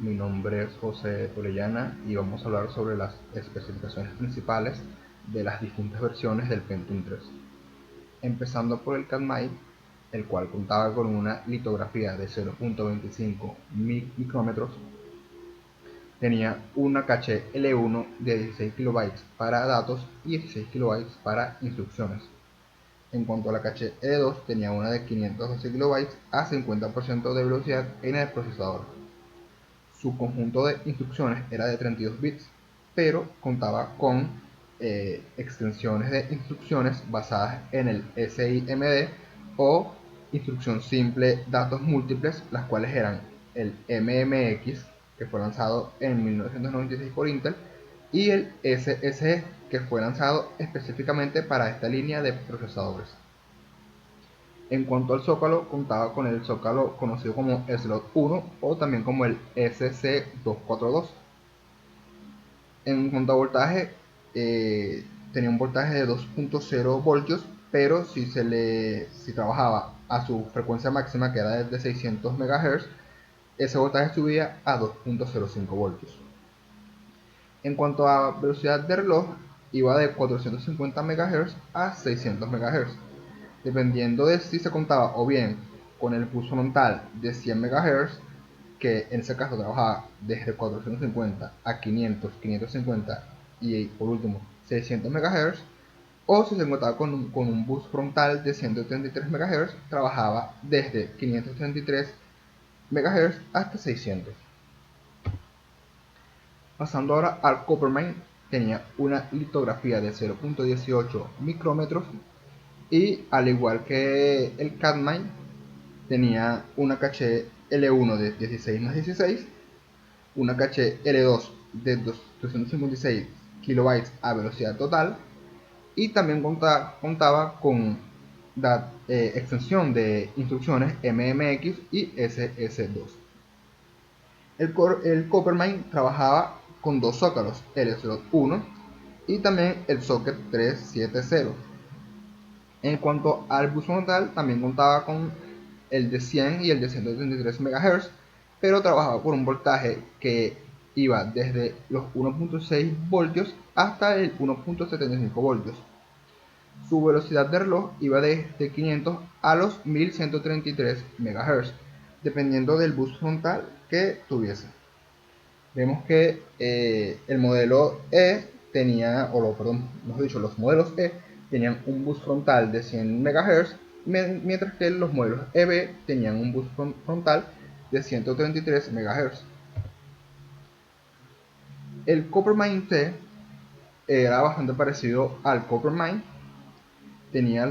mi nombre es José Orellana y vamos a hablar sobre las especificaciones principales de las distintas versiones del Pentium 3. Empezando por el Katmai, el cual contaba con una litografía de 0.25 micrómetros, tenía una caché L1 de 16 KB para datos y 16 KB para instrucciones. En cuanto a la caché L2, tenía una de 512 KB a 50% de velocidad en el procesador. Su conjunto de instrucciones era de 32 bits, pero contaba con extensiones de instrucciones basadas en el SIMD o instrucción simple datos múltiples, las cuales eran el MMX, que fue lanzado en 1996 por Intel, y el SSE, que fue lanzado específicamente para esta línea de procesadores. En cuanto al zócalo, contaba con el zócalo conocido como Slot 1 o también como el SC242. En cuanto a voltaje, tenía un voltaje de 2.0 voltios, pero si trabajaba a su frecuencia máxima, que era de 600 MHz, ese voltaje subía a 2.05 voltios. En cuanto a velocidad de reloj, iba de 450 MHz a 600 MHz, dependiendo de si se contaba o bien con el bus frontal de 100 MHz, que en ese caso trabajaba desde 450 a 500, 550 y por último 600 MHz, o si se contaba con un bus frontal de 133 MHz, trabajaba desde 533 MHz hasta 600. Pasando ahora al Coppermine, tenía una litografía de 0.18 micrómetros y al igual que el Katmai, tenía una caché L1 de 16 más 16, una caché L2 de 256 KB a velocidad total, y también contaba con la extensión de instrucciones MMX y SS2. El Coppermine trabajaba con dos zócalos, el slot 1 y también el socket 370. En cuanto al bus frontal, también contaba con el de 100 y el de 133 MHz, pero trabajaba por un voltaje que iba desde los 1.6 voltios hasta el 1.75 voltios. Su velocidad de reloj iba desde 500 a los 1133 MHz, dependiendo del bus frontal que tuviese. Vemos que el modelo E tenía, los modelos E tenían un bus frontal de 100 MHz, mientras que los modelos EB tenían un bus frontal de 133 MHz. El Coppermine T era bastante parecido al Coppermine, tenía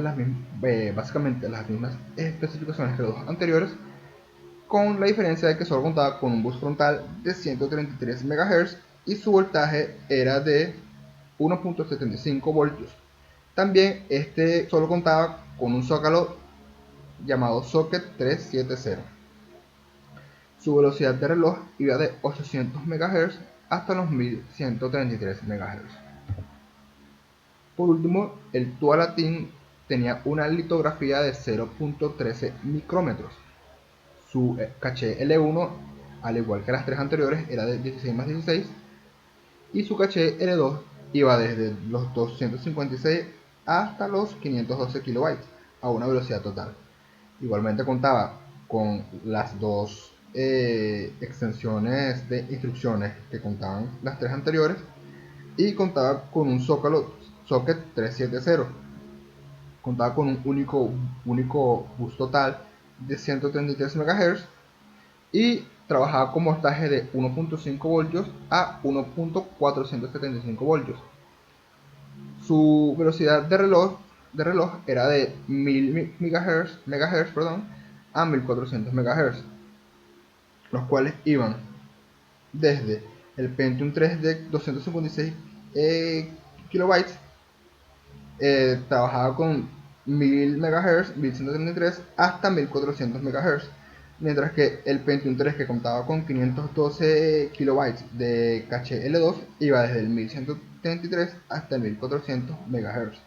básicamente las mismas especificaciones que los dos anteriores, con la diferencia de que solo contaba con un bus frontal de 133 MHz y su voltaje era de 1.75 voltios. También este solo contaba con un zócalo llamado socket 370. Su velocidad de reloj iba de 800 MHz hasta los 1133 MHz. Por último, el Tualatin tenía una litografía de 0.13 micrómetros. Su caché L1, al igual que las tres anteriores, era de 16 más 16, y su caché L2 iba desde los 256 hasta los 512 KB a una velocidad total. Igualmente contaba con las dos extensiones de instrucciones que contaban las tres anteriores, y contaba con un zócalo socket 370. Contaba con un único bus total de 133 MHz y trabajaba con voltaje de 1.5 voltios a 1.475 voltios. Su velocidad de reloj era de 1000 MHz a 1400 MHz, los cuales iban desde el Pentium 3 de 256 KB, trabajaba con 1000 MHz, 1133 hasta 1400 MHz, mientras que el Pentium 3, que contaba con 512 KB de caché L2, iba desde el 1133 hasta el 1400 MHz.